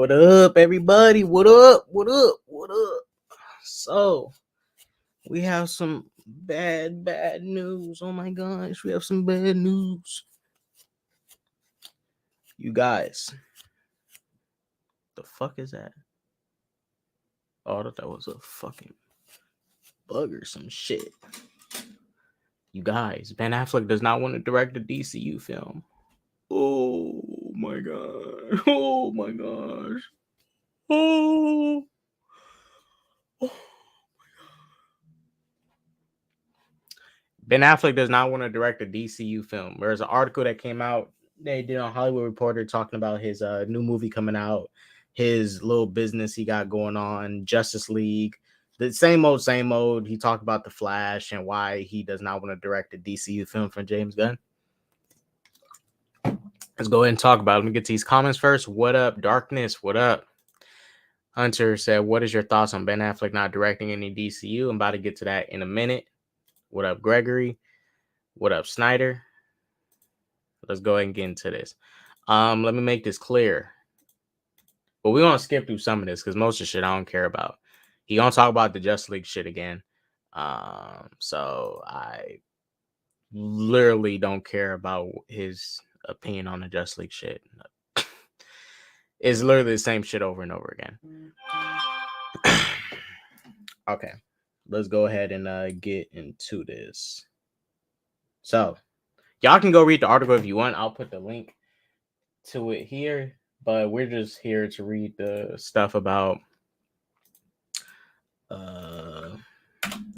What up, everybody? What up? What up? What up? So, we have some bad news. Oh my gosh, we have some bad news. You guys, the fuck is that? Oh, I thought that was a fucking bug or some shit. You guys, Ben Affleck does not want to direct a DCU film. Oh my god. Oh my gosh. Oh. Ben Affleck does not want to direct a DCU film. There's an article that came out. They did on Hollywood Reporter talking about his new movie coming out, his little business he got going on, Justice League. The same old. He talked about The Flash and why he does not want to direct a DCU film from James Gunn. Let's go ahead and talk about it. Let me get to these comments first. What up, Darkness? What up? Hunter said, what is your thoughts on Ben Affleck not directing any DCU? I'm about to get to that in a minute. What up, Gregory? What up, Snyder? Let's go ahead and get into this. Let me make this clear. But we want to skip through some of this because most of the shit I don't care about. He gonna talk about the Justice League shit again. So I literally don't care about his opinion on the Justice League shit. It's literally the same shit over and over again. Okay, let's go ahead and get into this. So, y'all can go read the article if you want. I'll put the link to it here, but we're just here to read the stuff about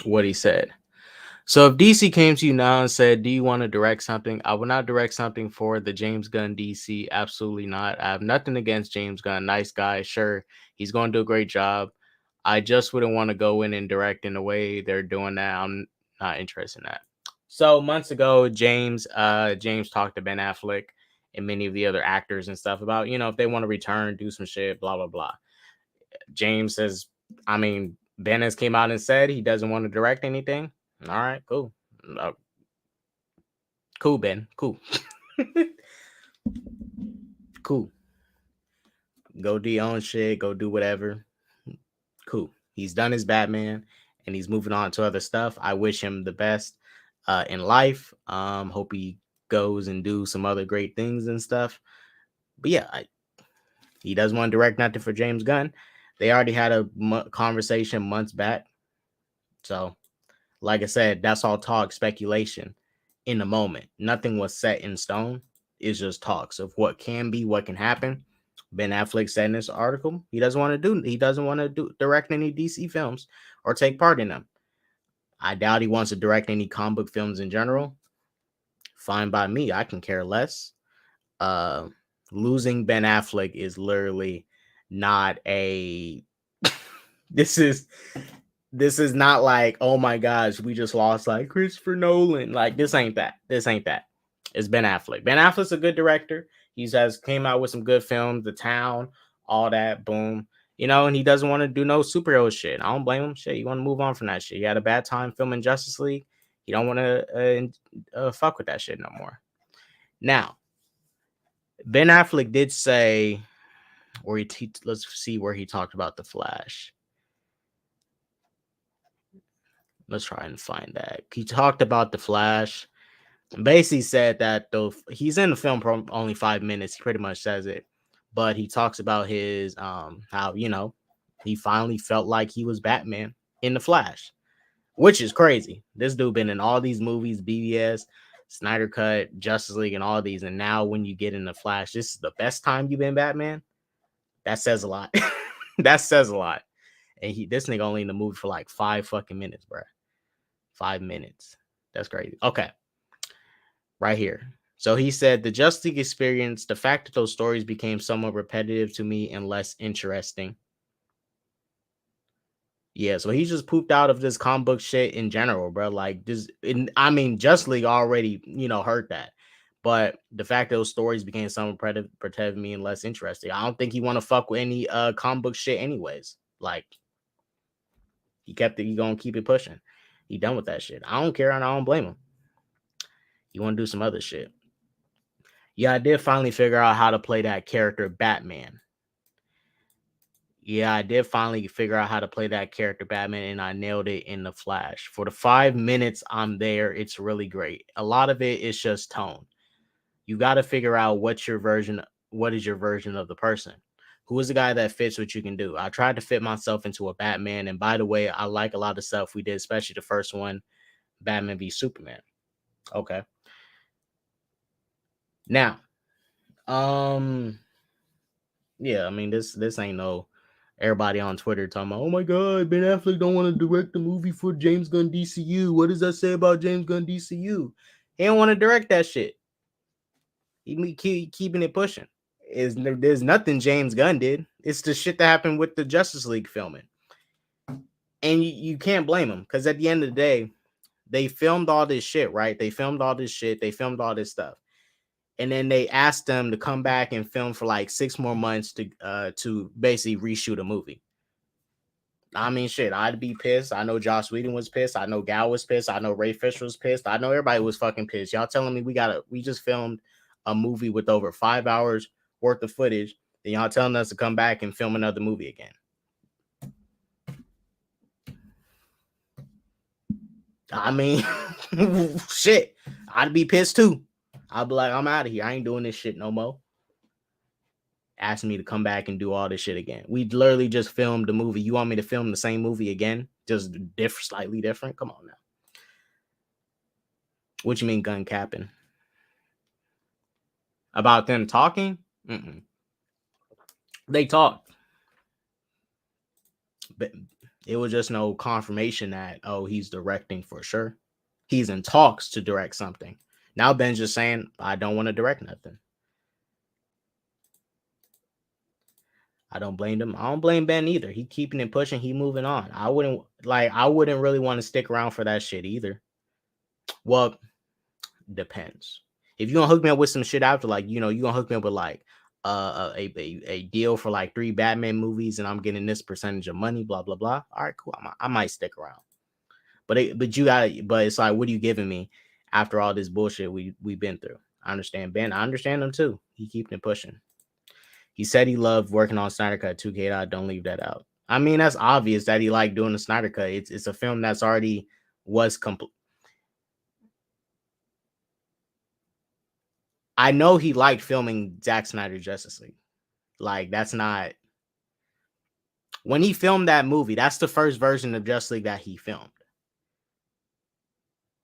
what he said. So if DC came to you now and said, do you want to direct something? I will not direct something for the James Gunn DC. Absolutely not. I have nothing against James Gunn. Nice guy. Sure, he's going to do a great job. I just wouldn't want to go in and direct in the way they're doing that. I'm not interested in that. So months ago, James talked to Ben Affleck and many of the other actors and stuff about, if they want to return, do some shit, blah, blah, blah. James says, Ben has came out and said he doesn't want to direct anything. All right, cool. Cool, Ben. Cool. Cool. Go do your own shit. Go do whatever. Cool. He's done his Batman and he's moving on to other stuff. I wish him the best in life. Hope he goes and do some other great things and stuff. But yeah, he doesn't want to direct nothing for James Gunn. They already had a conversation months back. So, like I said, that's all talk, speculation in the moment. Nothing was set in stone. It's just talks of what can be, what can happen. Ben Affleck said in this article, he doesn't want to direct any DC films or take part in them. I doubt he wants to direct any comic book films in general. Fine by me. I can care less. Losing Ben Affleck is literally not a this is not like, oh my gosh, we just lost like Christopher Nolan. Like this ain't that. It's Ben Affleck. Ben Affleck's a good director. He came out with some good films, The Town, all that, boom. And he doesn't want to do no superhero shit. I don't blame him. Shit, you want to move on from that shit. He had a bad time filming Justice League. You don't want to fuck with that shit no more. Now, Ben Affleck did say, or let's see where he talked about The Flash. Let's try and find that. He talked about The Flash. Basically said that though he's in the film for only 5 minutes, he pretty much says it, but he talks about his how he finally felt like he was Batman in The Flash, which is crazy. This dude been in all these movies, BVS, Snyder Cut, Justice League, and all these, and now when you get in The Flash, this is the best time you've been Batman. That says a lot. That says a lot. And this nigga only in the movie for like 5 fucking minutes, bro. 5 minutes. That's crazy. Okay. Right here. So he said, the Justice League experience, the fact that those stories became somewhat repetitive to me and less interesting. Yeah, so he just pooped out of this comic book shit in general, bro. Like this, Justice League already, heard that. But the fact that those stories became somewhat repetitive to me and less interesting. I don't think he want to fuck with any comic book shit anyways. Like, he gonna keep it pushing. He done with that shit. I don't care and I don't blame him. You want to do some other shit. Yeah, I did finally figure out how to play that character Batman. Yeah, I did finally figure out how to play that character Batman, and I nailed it in the Flash. For the 5 minutes I'm there, it's really great. A lot of it is just tone. You got to figure out what is your version of the person. Who is the guy that fits what you can do? I tried to fit myself into a Batman, and by the way, I like a lot of stuff we did, especially the first one, Batman v Superman. Okay. Now, um, yeah, I mean this ain't no everybody on Twitter talking about, oh my god, Ben Affleck don't want to direct the movie for James Gunn DCU. What does that say about James Gunn DCU? He don't want to direct that shit. He keeping it pushing. There's nothing James Gunn did. It's the shit that happened with the Justice League filming. And you can't blame him, because at the end of the day, they filmed all this shit, right? They filmed all this shit. They filmed all this stuff. And then they asked them to come back and film for like 6 more months to basically reshoot a movie. I mean, shit, I'd be pissed. I know Joss Whedon was pissed. I know Gal was pissed. I know Ray Fisher was pissed. I know everybody was fucking pissed. Y'all telling me we just filmed a movie with over 5 hours worth of footage, then y'all telling us to come back and film another movie again. I mean, shit, I'd be pissed too. I'd be like, I'm out of here. I ain't doing this shit no more. Asking me to come back and do all this shit again. We literally just filmed the movie. You want me to film the same movie again? Just slightly different? Come on now. What you mean gun capping? About them talking? Mm-mm. They talked. But it was just no confirmation that, oh, he's directing for sure. He's in talks to direct something. Now Ben's just saying, I don't want to direct nothing. I don't blame him. I don't blame Ben either. He keeping it pushing. He moving on. I wouldn't really want to stick around for that shit either. Well, depends. If you gonna hook me up with some shit after, like, you gonna hook me up with like a deal for like 3 Batman movies, and I'm getting this percentage of money, blah blah blah. All right, cool. I might stick around. But it's like, what are you giving me after all this bullshit we've been through? I understand Ben. I understand him too. He keeping it pushing. He said he loved working on Snyder Cut 2K. Don't leave that out. I mean, that's obvious that he liked doing the Snyder Cut. It's a film that's already was complete. I know he liked filming Zack Snyder's Justice League. Like, that's not when he filmed that movie. That's the first version of Justice League that he filmed.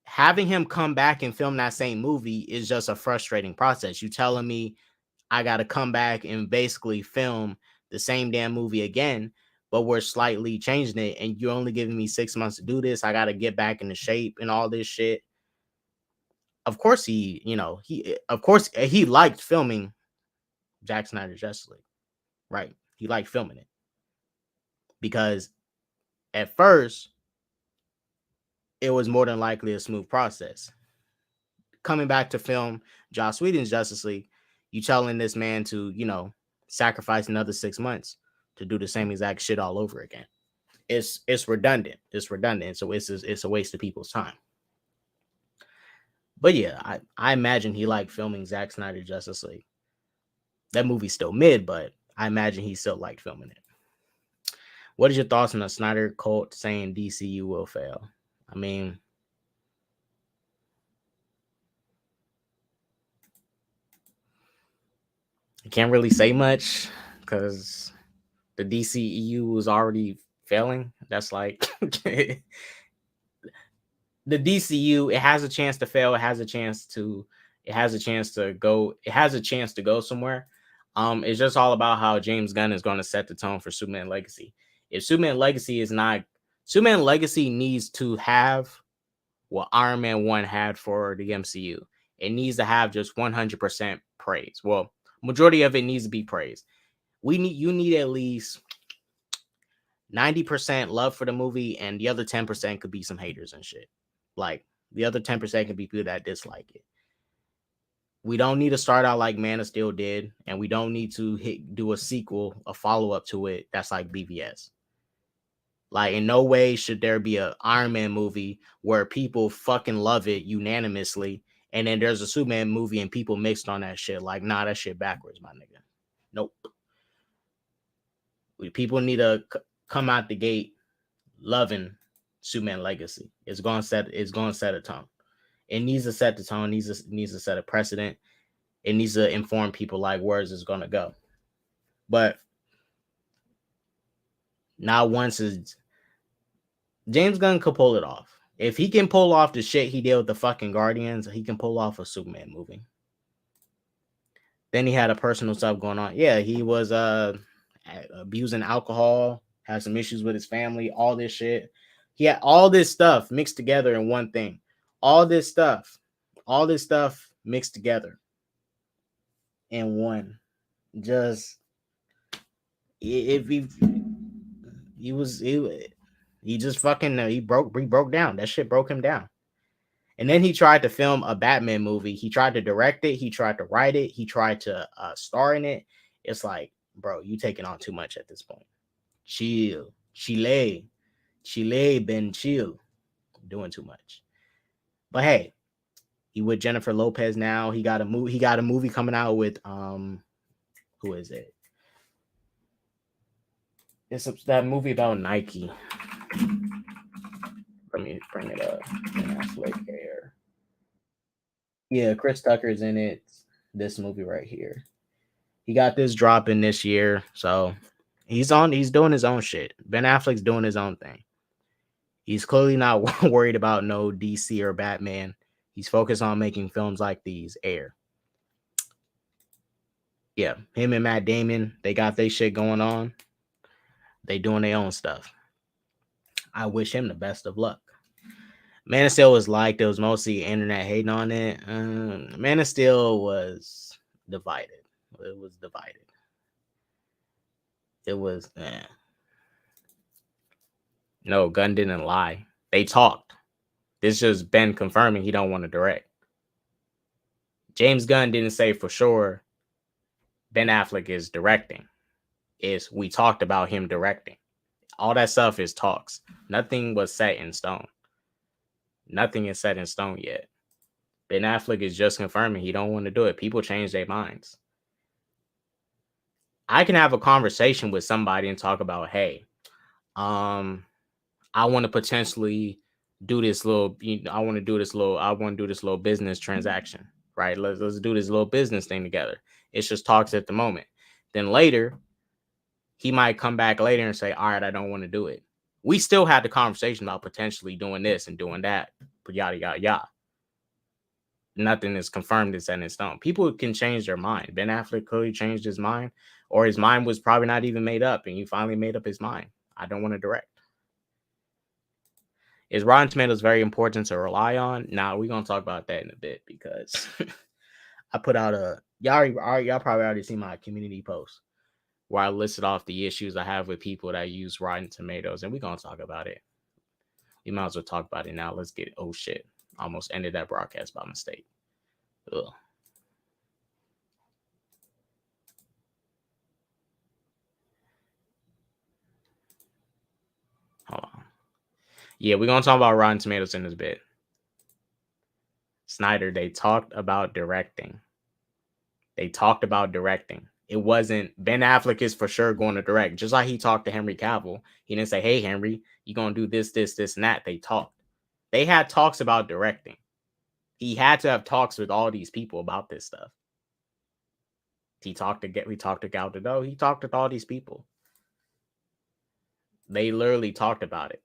Having him come back and film that same movie is just a frustrating process. You telling me I got to come back and basically film the same damn movie again, but we're slightly changing it, and you're only giving me 6 months to do this. I got to get back into shape and all this shit. Of course he liked filming Zack Snyder's Justice League, right? He liked filming it because at first it was more than likely a smooth process. Coming back to film Joss Whedon's Justice League, you telling this man to, sacrifice another 6 months to do the same exact shit all over again. It's redundant. It's redundant. So it's a waste of people's time. But yeah, I imagine he liked filming Zack Snyder Justice League. That movie's still mid, but I imagine he still liked filming it. What is your thoughts on the Snyder cult saying DCU will fail? I mean, I can't really say much because the DCEU was already failing. That's like the DCU. It has a chance to fail. It has a chance to go somewhere. It's just all about how James Gunn is going to set the tone for Superman Legacy. If Superman Legacy needs to have what Iron Man 1 had for the MCU. It needs to have just 100% praise. Well, majority of it needs to be praise. You need at least 90% love for the movie, and the other 10% could be some haters and shit. Like, the other 10% could be people that dislike it. We don't need to start out like Man of Steel did, and we don't need to do a sequel, a follow-up to it that's like BVS. Like, in no way should there be an Iron Man movie where people fucking love it unanimously, and then there's a Superman movie and people mixed on that shit. Like, nah, that shit backwards, my nigga. Nope. People need to come out the gate loving Superman Legacy. It's going to set a tone. It needs to set the tone. Needs to set a precedent. It needs to inform people like where is going to go. But not once is James Gunn could pull it off. If he can pull off the shit he did with the fucking Guardians, he can pull off a Superman movie. Then he had a personal stuff going on. Yeah, he was abusing alcohol, had some issues with his family, all this shit. He had all this stuff mixed together in one thing. All this stuff mixed together in one. Just if he just fucking he broke down. That shit broke him down. And then he tried to film a Batman movie. He tried to direct it. He tried to write it. He tried to star in it. It's like, bro, you taking on too much at this point. Chill. Chile, Ben, chill. Doing too much. But hey, he with Jennifer Lopez now. He got a movie coming out with who is it? It's that movie about Nike. Let me bring it up. Affleck here. Yeah, Chris Tucker's in it. This movie right here. He got this dropping this year, so he's doing his own shit. Ben Affleck's doing his own thing. He's clearly not worried about no DC or Batman. He's focused on making films like these air. Yeah, him and Matt Damon, they got their shit going on. They doing their own stuff. I wish him the best of luck. Man of Steel was liked. It was mostly internet hating on it. Man of Steel was divided. It was divided. It was, No, Gunn didn't lie. They talked. This just Ben confirming he don't want to direct. James Gunn didn't say for sure Ben Affleck is directing. We talked about him directing. All that stuff is talks. Nothing was set in stone. Nothing is set in stone yet. Ben Affleck is just confirming he don't want to do it. People change their minds. I can have a conversation with somebody and talk about, hey, I want to potentially do this little, I want to do this little business transaction, right? Let's do this little business thing together. It's just talks at the moment. Then later, he might come back later and say, all right, I don't want to do it. We still had the conversation about potentially doing this and doing that, but yada, yada, yada. Nothing is confirmed and set in stone. People can change their mind. Ben Affleck clearly changed his mind, or his mind was probably not even made up, and he finally made up his mind. I don't want to direct. Is Rotten Tomatoes very important to rely on? Nah, we're going to talk about that in a bit because I put out y'all probably already seen my community post where I listed off the issues I have with people that use Rotten Tomatoes, and we're going to talk about it. We might as well talk about it now. Let's get it. Oh, shit. Almost ended that broadcast by mistake. Ugh. Hold on. Yeah, we're going to talk about Rotten Tomatoes in this bit. Snyder, they talked about directing. It wasn't Ben Affleck is for sure going to direct. Just like he talked to Henry Cavill. He didn't say, hey, Henry, you're going to do this, this, this, and that. They talked. They had talks about directing. He had to have talks with all these people about this stuff. We talked to Gal Gadot. He talked with all these people. They literally talked about it.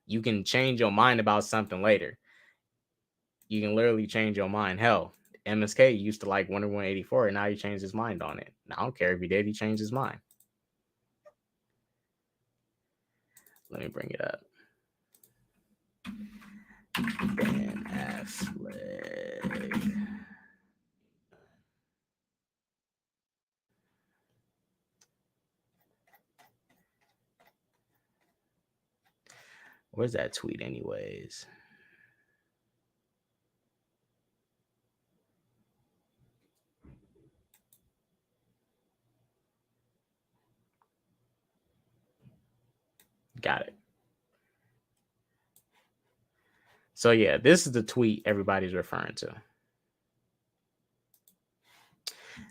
You can change your mind about something later. You can literally change your mind. Hell, MSK used to like Wonder Woman 84, and now he changed his mind on it. I don't care if he did. He changed his mind. Let me bring it up. Ben Affleck. Where's that tweet anyways? Got it. So yeah, this is the tweet everybody's referring to.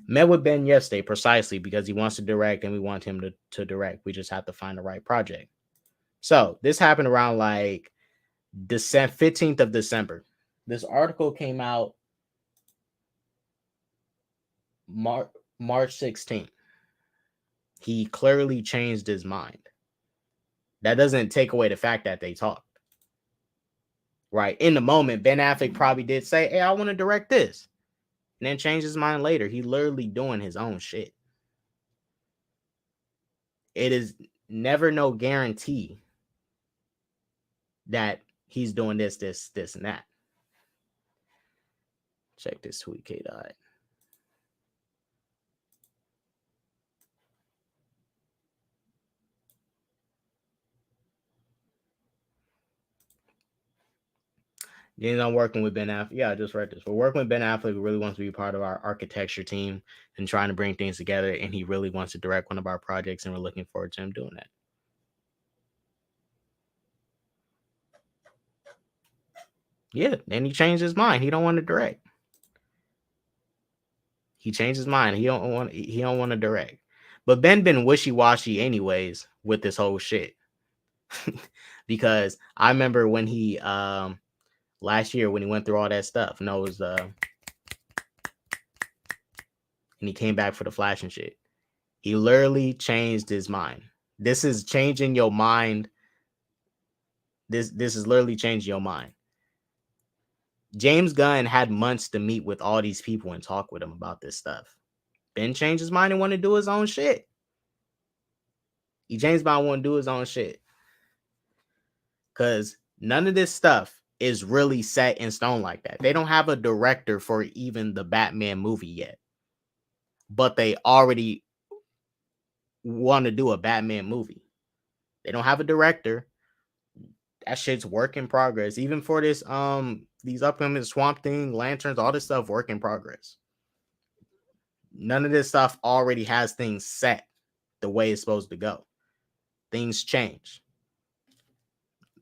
Met with Ben yesterday precisely because he wants to direct and we want him to direct. We just have to find the right project. So this happened around like December 15th of December. This article came out March 16th. He clearly changed his mind. That doesn't take away the fact that they talked. Right. In the moment, Ben Affleck probably did say, hey, I want to direct this. And then change his mind later. He literally doing his own shit. It is never no guarantee that he's doing this, and that. Check this tweet, K-Dot. James, I'm working with Ben Affleck. Yeah, I just read this. We're working with Ben Affleck, who really wants to be part of our architecture team and trying to bring things together. And he really wants to direct one of our projects, and we're looking forward to him doing that. Yeah, and he changed his mind. He don't want to direct. He changed his mind. He don't want to direct. But Ben been wishy-washy anyways with this whole shit. Because I remember when he last year when he went through all that stuff, and it was and he came back for the Flash and shit. He literally changed his mind. This is changing your mind. This is literally changing your mind. James Gunn had months to meet with all these people and talk with them about this stuff. Ben changed his mind and wanted to do his own shit. James Bond want to do his own shit. Because none of this stuff is really set in stone like that. They don't have a director for even the Batman movie yet. But they already want to do a Batman movie. They don't have a director. That shit's work in progress. Even for this, these upcoming Swamp Thing, Lanterns, all this stuff, work in progress. None of this stuff already has things set the way it's supposed to go. Things change.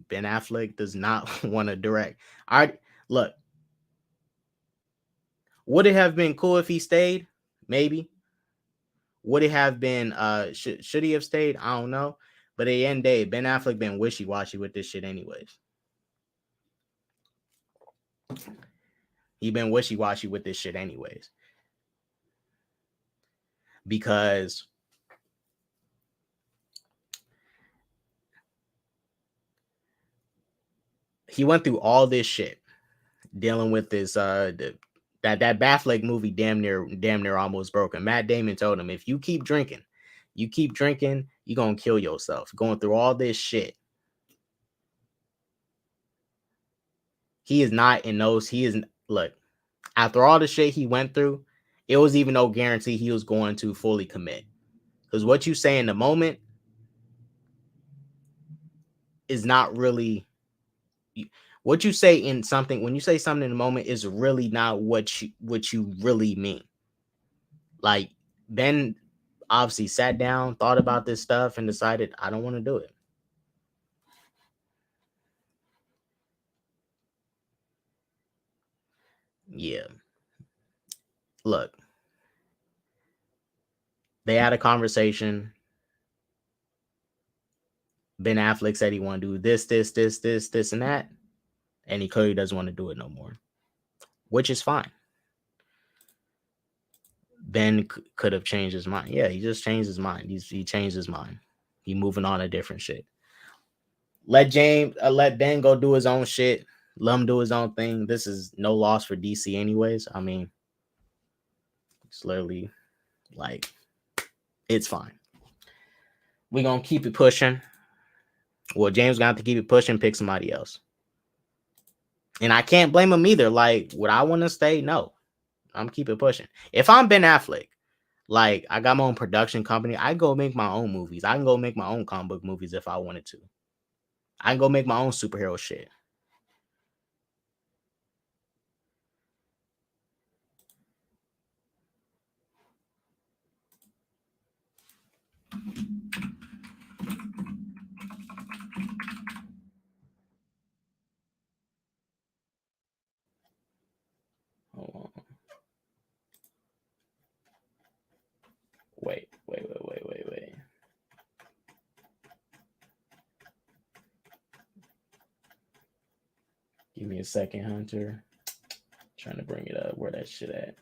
Ben Affleck does not want to direct. Look, would it have been cool if he stayed? Maybe. Would it have been should he have stayed? I don't know. But at the end of the day, Ben Affleck been wishy-washy with this shit anyways. He been wishy-washy with this shit anyways. Because he went through all this shit dealing with this that Affleck movie damn near almost broken. Matt Damon told him, if you keep drinking, you're gonna kill yourself. Going through all this shit. He is not in those. He isn't. Look, after all the shit he went through, it was even no guarantee he was going to fully commit. Because what you say in the moment is not really what you say in something. When you say something in the moment, is really not what you really mean. Like Ben obviously sat down, thought about this stuff, and decided, I don't want to do it. Yeah. Look, they had a conversation. Ben Affleck said he want to do this, and that. And he clearly doesn't want to do it no more, which is fine. Ben could have changed his mind. Yeah, he just changed his mind. He changed his mind. He moving on to different shit. Let Ben go do his own shit. Let him do his own thing. This is no loss for DC anyways. I mean, it's literally like, it's fine. We're going to keep it pushing. Well, James going to have to keep it pushing, pick somebody else. And I can't blame him either. Like, would I want to stay? No. I'm keep it pushing. If I'm Ben Affleck, like, I got my own production company, I go make my own movies. I can go make my own comic book movies if I wanted to. I can go make my own superhero shit. Hold on. a second, Hunter. Trying to bring it up. Where that shit at?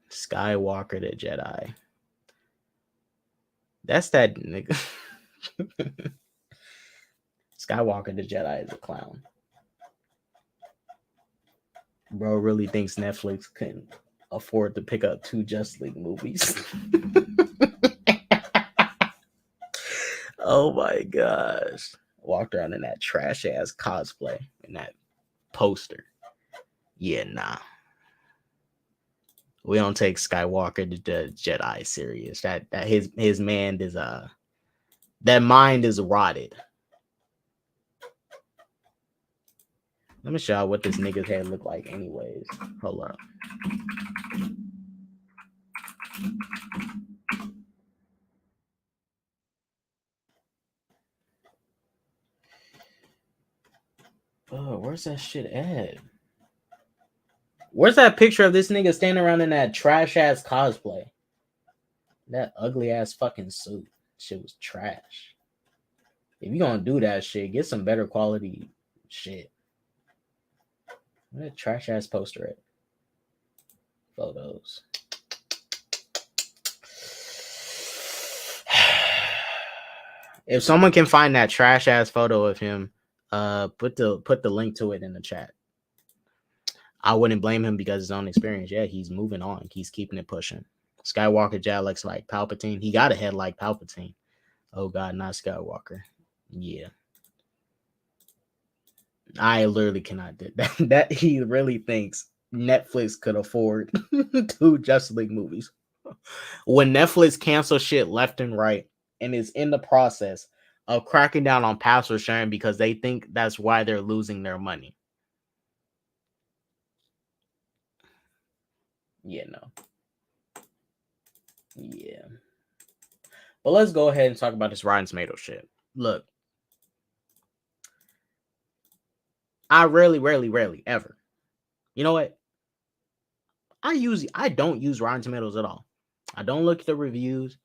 Skywalker the Jedi. That's that nigga. Skywalker the Jedi is a clown. Bro really thinks Netflix can afford to pick up 2 Justice League movies. Oh my gosh. Walked around in that trash ass cosplay and that poster. Yeah, nah. We don't take Skywalker the Jedi serious. That his man is that mind is rotted. Let me show you what this nigga's head look like anyways. Hold up. Oh, where's that shit at? Where's that picture of this nigga standing around in that trash ass cosplay? That ugly ass fucking suit. Shit was trash. If you gonna do that shit, get some better quality shit. What a trash ass poster at? Photos. If someone can find that trash ass photo of him, put the link to it in the chat. I wouldn't blame him because of his own experience. Yeah, he's moving on. He's keeping it pushing. Skywalker Jedi looks like Palpatine. He got a head like Palpatine. Oh God, not Skywalker. Yeah. I literally cannot do that. That he really thinks Netflix could afford 2 Justice League movies. When Netflix cancels shit left and right and is in the process of cracking down on password sharing because they think that's why they're losing their money. Yeah, no. Yeah. But let's go ahead and talk about this Rotten Tomatoes shit. Look, I rarely ever. You know what? I don't use Rotten Tomatoes at all. I don't look at the reviews.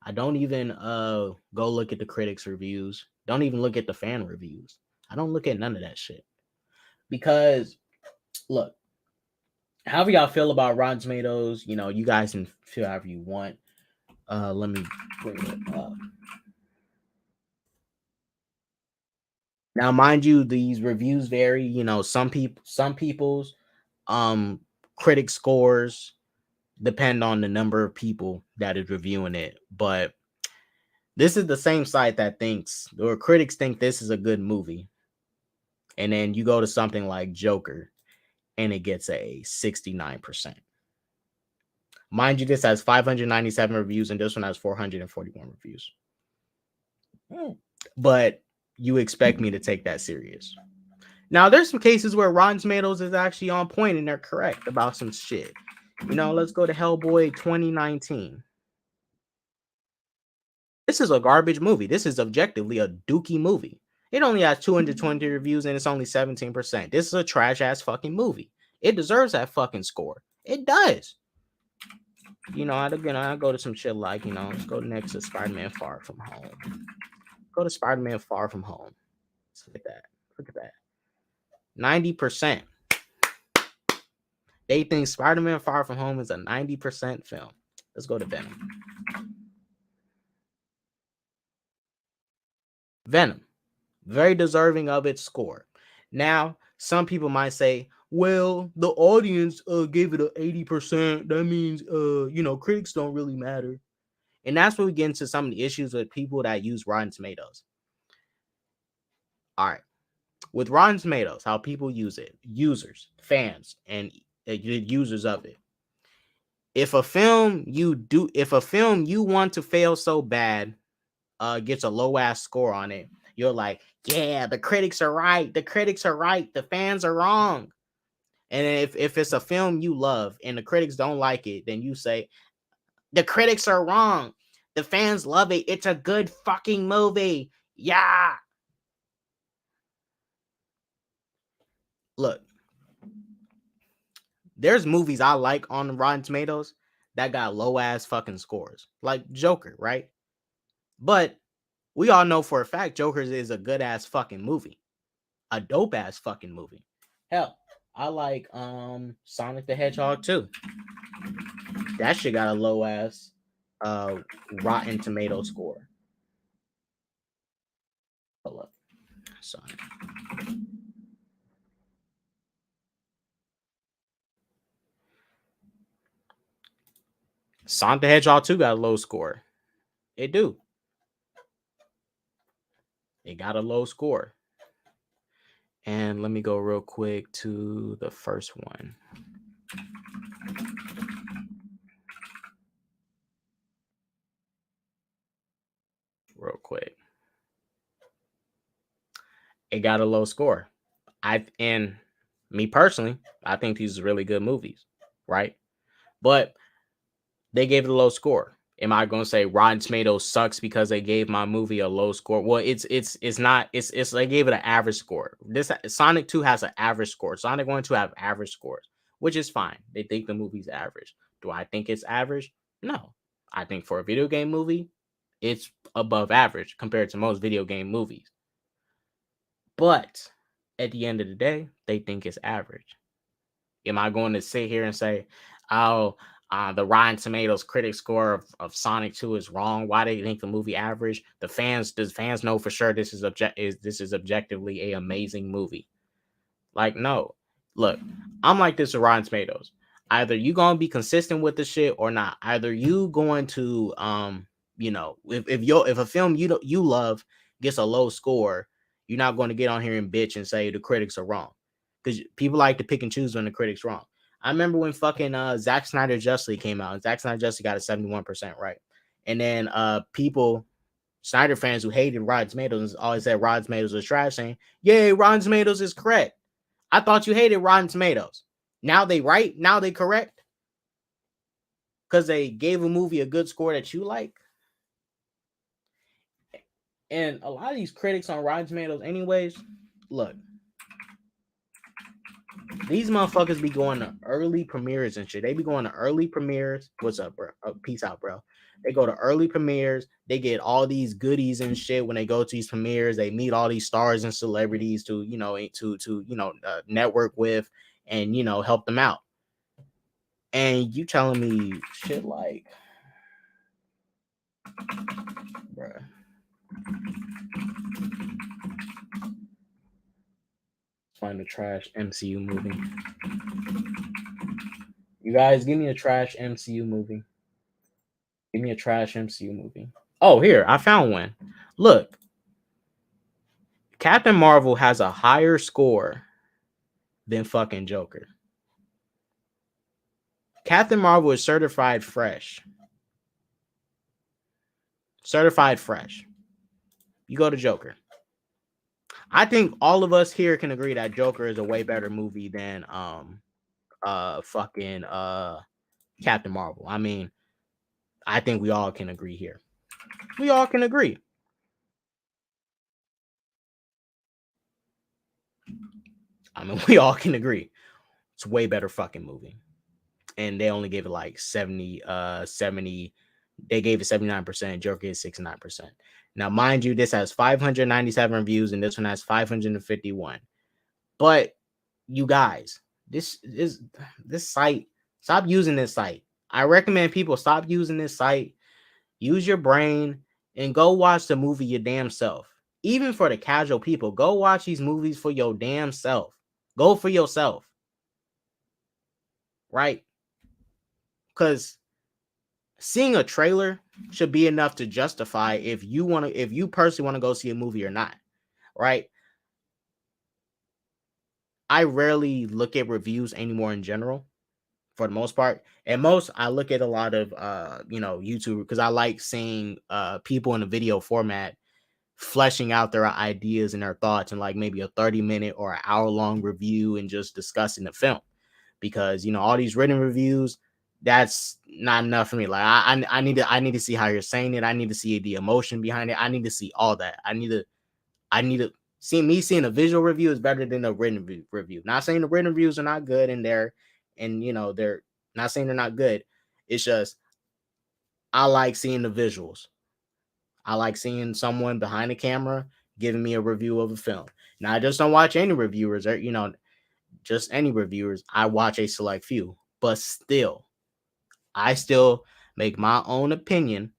I don't even go look at the critics' reviews. Don't even look at the fan reviews. I don't look at none of that shit. Because look, however y'all feel about Rotten Tomatoes, you know, you guys can feel however you want. Let me bring it up. Now, mind you, these reviews vary. You know, some people's critic scores depend on the number of people that is reviewing it. But this is the same site that thinks, or critics think this is a good movie. And then you go to something like Joker and it gets a 69%. Mind you, this has 597 reviews and this one has 441 reviews. But you expect me to take that serious. Now, there's some cases where Rotten Tomatoes is actually on point and they're correct about some shit. You know, let's go to Hellboy 2019. This is a garbage movie. This is objectively a dookie movie. It only has 220 reviews and it's only 17%. This is a trash ass fucking movie. It deserves that fucking score. It does. You know, I go to some shit like, you know, let's go next to Spider-Man Far From Home. Go to Spider-Man Far From Home. Let's look at that. Look at that. 90%. They think Spider-Man Far From Home is a 90% film. Let's go to Venom. Venom. Very deserving of its score. Now, some people might say, well, the audience gave it an 80%. That means, you know, critics don't really matter. And that's where we get into some of the issues with people that use Rotten Tomatoes. All right. With Rotten Tomatoes, how people use it, users, fans, and users of it. If a film you want to fail so bad gets a low ass score on it, you're like, yeah, the critics are right. The critics are right. The fans are wrong. And if it's a film you love and the critics don't like it, then you say, the critics are wrong. The fans love it. It's a good fucking movie. Yeah. Look, there's movies I like on Rotten Tomatoes that got low ass fucking scores, like Joker, right? But we all know for a fact Joker is a good ass fucking movie, a dope ass fucking movie. Hell, I like Sonic the Hedgehog too. That shit got a low ass uh Rotten Tomato score. Hold up, Sonic. Sonic the Hedgehog 2 got a low score. It do. It got a low score. And let me go real quick to the first one. Real quick. It got a low score. And me personally, I think these are really good movies, right? But they gave it a low score. Am I going to say Rotten Tomatoes sucks because they gave my movie a low score? Well, it's not. It's they gave it an average score. This Sonic 2 has an average score. Sonic 1 and 2 have average scores, which is fine. They think the movie's average. Do I think it's average? No. I think for a video game movie, it's above average compared to most video game movies. But at the end of the day, they think it's average. Am I going to sit here and say, oh, the Rotten Tomatoes critic score of Sonic 2 is wrong? Why do they think the movie average? Does fans know for sure this is objectively a amazing movie? Like, no. Look, I'm like this with Rotten Tomatoes. Either you gonna be consistent with the shit or not. Either you going to if a film you love gets a low score, you're not going to get on here and bitch and say the critics are wrong. Because people like to pick and choose when the critics wrong. I remember when fucking Zack Snyder Justly came out, and Zack Snyder Justly got a 71%, right? And then Snyder fans who hated Rotten Tomatoes always said Rotten Tomatoes was trash, saying, yay, Rotten Tomatoes is correct. I thought you hated Rotten Tomatoes. Now they right? Now they correct? Because they gave a movie a good score that you like? And a lot of these critics on Rotten Tomatoes, anyways, look, these motherfuckers be going to early premieres and shit. They be going to early premieres. What's up, bro? Peace out, bro. They go to early premieres. They get all these goodies and shit when they go to these premieres. They meet all these stars and celebrities to network with and help them out. And you telling me shit like, bruh. Find a trash MCU movie. You guys, give me a trash MCU movie. Give me a trash MCU movie. Oh, here, I found one. Look, Captain Marvel has a higher score than fucking Joker. Captain Marvel is certified fresh. Certified fresh. You go to Joker. I think all of us here can agree that Joker is a way better movie than Captain Marvel. I mean, I think we all can agree here. We all can agree. I mean, we all can agree. It's a way better fucking movie. And they only gave it like 70. They gave it 79%. Joker is 69%. Now, mind you, this has 597 reviews, and this one has 551. But you guys, this site, stop using this site. I recommend people stop using this site. Use your brain and go watch the movie your damn self. Even for the casual people, go watch these movies for your damn self. Go for yourself. Right? Because seeing a trailer should be enough to justify if you personally want to go see a movie or not. Right? I rarely look at reviews anymore in general, for the most part. And most I look at a lot of YouTube because I like seeing people in a video format fleshing out their ideas and their thoughts in like maybe a 30-minute or an hour-long review and just discussing the film. Because all these written reviews, that's not enough for me. Like I need to see how you're saying it. I need to see the emotion behind it. I need to see all that. I need to seeing a visual review is better than a written review. Not saying the written reviews are not good and they're not saying they're not good. It's just I like seeing the visuals. I like seeing someone behind the camera giving me a review of a film. Now I just don't watch any reviewers or just any reviewers. I watch a select few, but still, I still make my own opinion.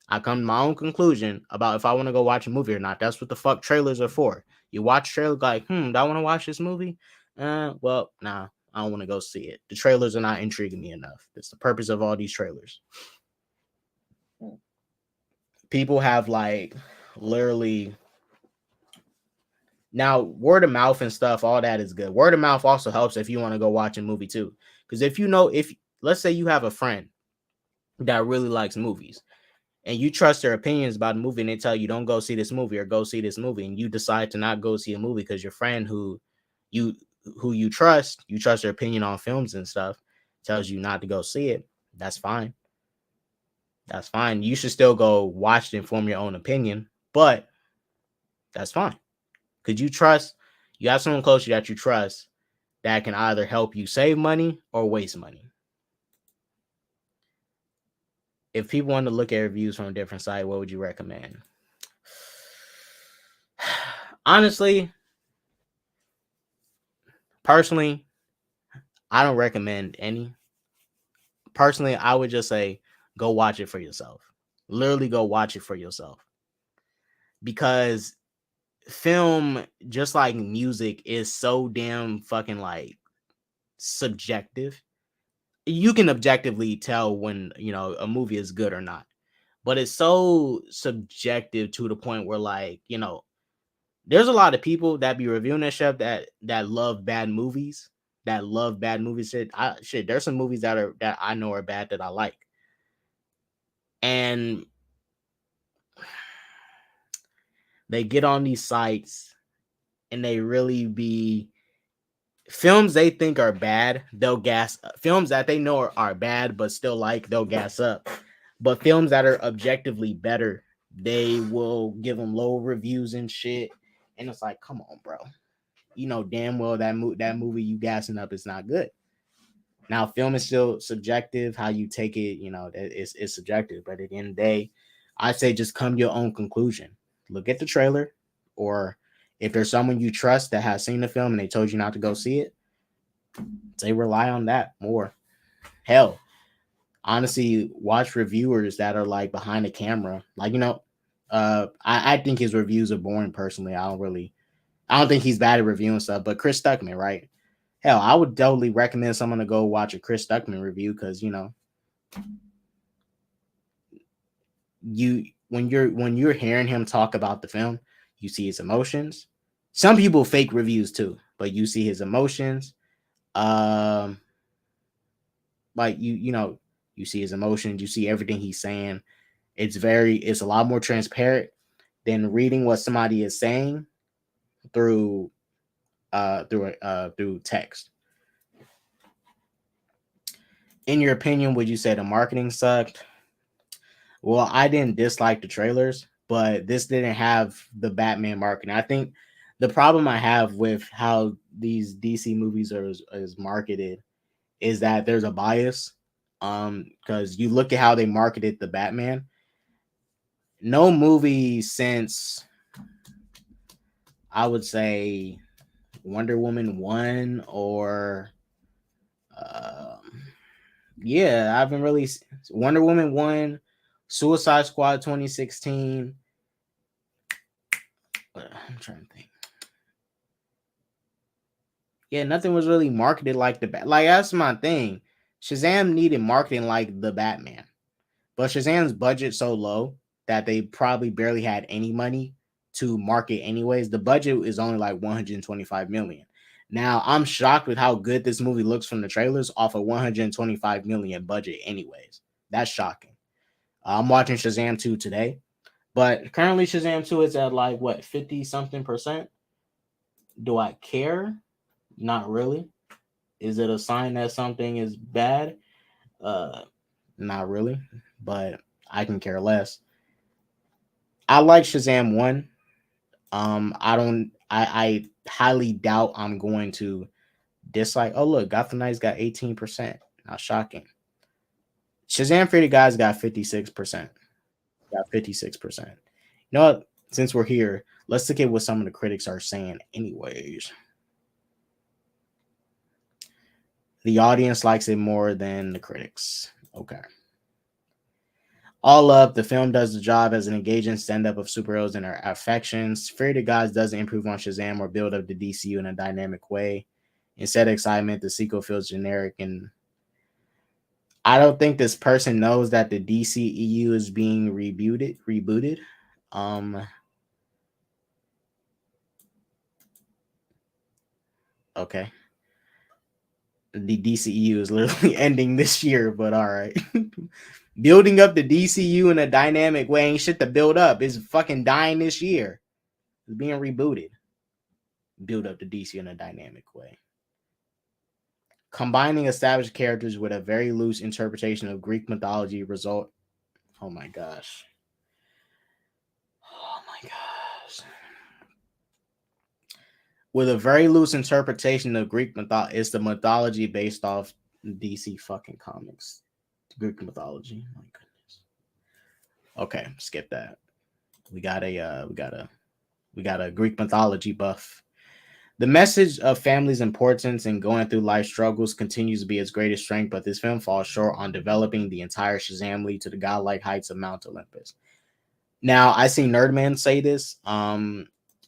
I come to my own conclusion about if I want to go watch a movie or not. That's what the fuck trailers are for. You watch trailers like, do I want to watch this movie? Well, nah, I don't want to go see it. The trailers are not intriguing me enough. That's the purpose of all these trailers. People have like literally now word of mouth and stuff, all that is good. Word of mouth also helps if you want to go watch a movie too. Because if let's say you have a friend that really likes movies and you trust their opinions about a movie and they tell you don't go see this movie or go see this movie, and you decide to not go see a movie because your friend you you trust their opinion on films and stuff tells you not to go see it, that's fine. That's fine. You should still go watch it and form your own opinion, but that's fine. Because you have someone close to you that you trust that can either help you save money or waste money. If people want to look at reviews from a different side, what would you recommend? Honestly, personally, I don't recommend any. Personally, I would just say go watch it for yourself. Literally go watch it for yourself. Because film, just like music, is so damn fucking like subjective. You can objectively tell when, a movie is good or not. But it's so subjective to the point where like, there's a lot of people that be reviewing that stuff that love bad movies, shit. There's some movies that I know are bad that I like, and they get on these sites and they really be films they think are bad. They'll gas films that they know are bad, but still like they'll gas up. But films that are objectively better, they will give them low reviews and shit. And it's like, come on, bro. You know damn well that movie you gassing up is not good. Now, film is still subjective. How you take it, it's subjective. But at the end of the day, I say just come to your own conclusion. Look at the trailer, or if there's someone you trust that has seen the film and they told you not to go see it, say rely on that more. Hell, honestly, watch reviewers that are like behind the camera. Like, I think his reviews are boring personally. I don't think he's bad at reviewing stuff, but Chris Stuckman, right? Hell, I would totally recommend someone to go watch a Chris Stuckman review because when you're hearing him talk about the film, you see his emotions. Some people fake reviews too, but you see his emotions. Like you see his emotions, you see everything he's saying. It's a lot more transparent than reading what somebody is saying through text. In your opinion, would you say the marketing sucked? Well, I didn't dislike the trailers, but this didn't have the Batman marketing. I think the problem I have with how these DC movies is marketed is that there's a bias. Because you look at how they marketed the Batman. No movie since I would say Wonder Woman 1 or yeah, I haven't really Wonder Woman 1, Suicide Squad 2016. I'm trying to think. Yeah, nothing was really marketed like the like that's my thing. Shazam needed marketing like the Batman. But Shazam's budget so low that they probably barely had any money to market anyways. The budget is only like 125 million. Now, I'm shocked with how good this movie looks from the trailers off a 125 million budget anyways. That's shocking. I'm watching Shazam 2 today, but currently Shazam 2 is at like what 50 something percent. Do I care? Not really. Is it a sign that something is bad? Not really, but I can care less. I like Shazam 1. I highly doubt I'm going to dislike. Oh look, Gotham Knights got 18%. Not shocking. Shazam for the guys got 56%. Got 56%. You know what? Since we're here, let's look at what some of the critics are saying, anyways. The audience likes it more than the critics. Okay. All up, the film does the job as an engaging stand-up of superheroes and their affections. Fury of the Gods doesn't improve on Shazam or build up the DCU in a dynamic way. Instead of excitement, the sequel feels generic, and I don't think this person knows that the DCEU is being rebooted. Okay. The DCEU is literally ending this year, but all right. Building up the DCU in a dynamic way ain't shit to build up. It's fucking dying this year. It's being rebooted. Build up the DC in a dynamic way. Combining established characters with a very loose interpretation of Greek mythology result. Oh my gosh. Oh my gosh. With a very loose interpretation of Greek mythology, it's the mythology based off DC fucking comics. Greek mythology. Oh my goodness. Okay, skip that. We got a Greek mythology buff. The message of family's importance and going through life struggles continues to be its greatest strength, but this film falls short on developing the entire Shazam lead to the godlike heights of Mount Olympus. Now, I see Nerdman say this. Now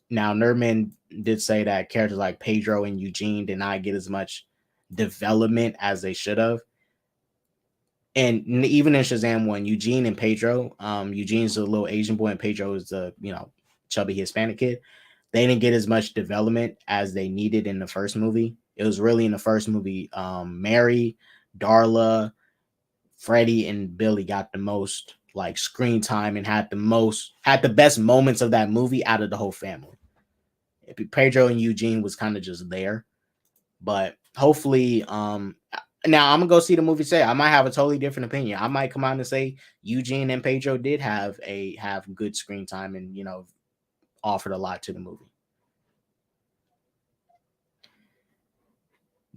Nerdman did say that characters like Pedro and Eugene did not get as much development as they should have. And even in Shazam 1, Eugene and Pedro, Eugene's a little Asian boy and Pedro is the, chubby Hispanic kid. They didn't get as much development as they needed in the first movie. It was really in the first movie, Mary, Darla, Freddie, and Billy got the most like screen time and had the best moments of that movie out of the whole family. Pedro and Eugene was kind of just there, but hopefully, now I'm gonna go see the movie. Say I might have a totally different opinion. I might come out and say Eugene and Pedro did have good screen time and offered a lot to the movie.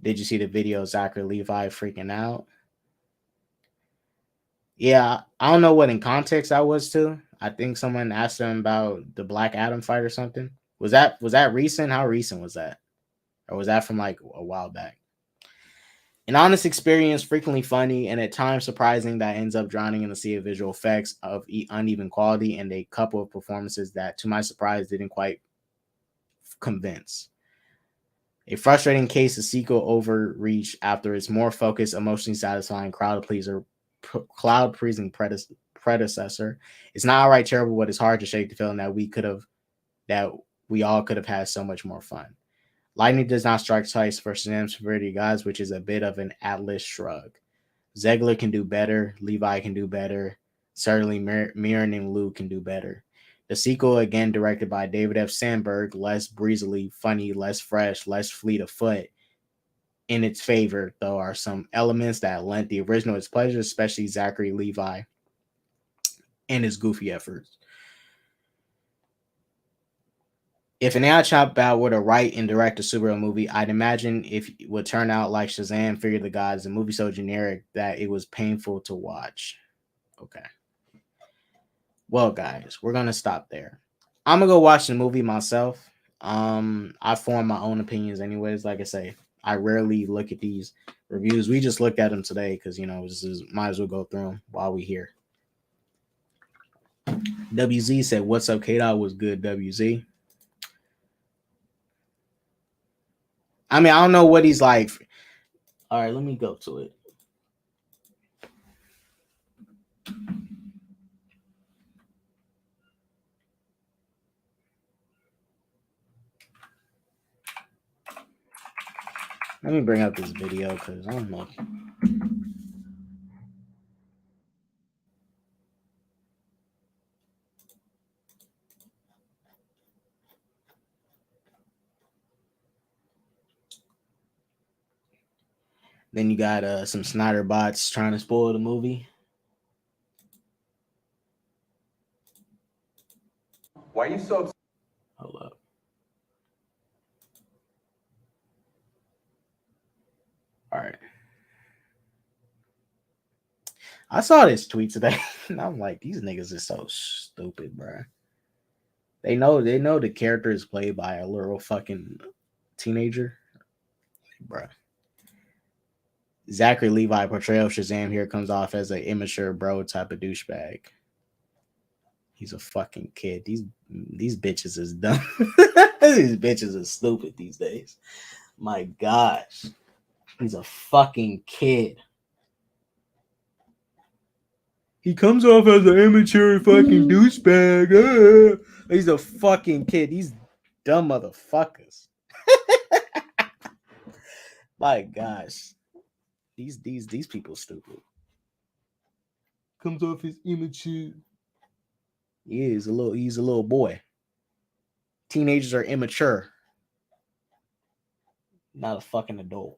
Did you see the video of Zachary Levi freaking out? Yeah, I don't know what in context I was to. I think someone asked him about the Black Adam fight or something. Was that recent? How recent was that? Or was that from like a while back? An honest experience, frequently funny, and at times surprising that ends up drowning in the sea of visual effects of uneven quality and a couple of performances that, to my surprise, didn't quite convince. A frustrating case of sequel overreach after its more focused, emotionally satisfying crowd-pleasing predecessor. It's not outright terrible, but it's hard to shake the feeling that we all could have had so much more fun. Lightning does not strike twice for Shazam's Severity Gods, which is a bit of an Atlas shrug. Zegler can do better. Levi can do better. Certainly, Mirren and Lou can do better. The sequel, again directed by David F. Sandberg, less breezily funny, less fresh, less fleet of foot. In its favor, though, are some elements that lent the original its pleasure, especially Zachary Levi and his goofy efforts. If an AI chatbot were to write and direct a superhero movie, I'd imagine it would turn out like Shazam, Fury of the Gods, a movie so generic that it was painful to watch. Okay. Well, guys, we're gonna stop there. I'm gonna go watch the movie myself. I form my own opinions, anyways. Like I say, I rarely look at these reviews. We just looked at them today because might as well go through them while we here. WZ said, "What's up, K-Dot? Was good, WZ." I mean, I don't know what he's like. All right, let me go to it. Let me bring up this video because I don't know. Then you got some Snyder bots trying to spoil the movie. Why are you so upset? Hold up. All I saw this tweet today, and I'm like, these niggas is so stupid, bro. They know the character is played by a little fucking teenager, bro. Zachary Levi portrayal of Shazam here comes off as an immature bro type of douchebag. He's a fucking kid. These bitches is dumb. These bitches are stupid these days. My gosh. He's a fucking kid. He comes off as an immature fucking douchebag. He's a fucking kid. These dumb motherfuckers. My gosh. These people stupid. Comes off as immature. He's a little boy. Teenagers are immature. Not a fucking adult.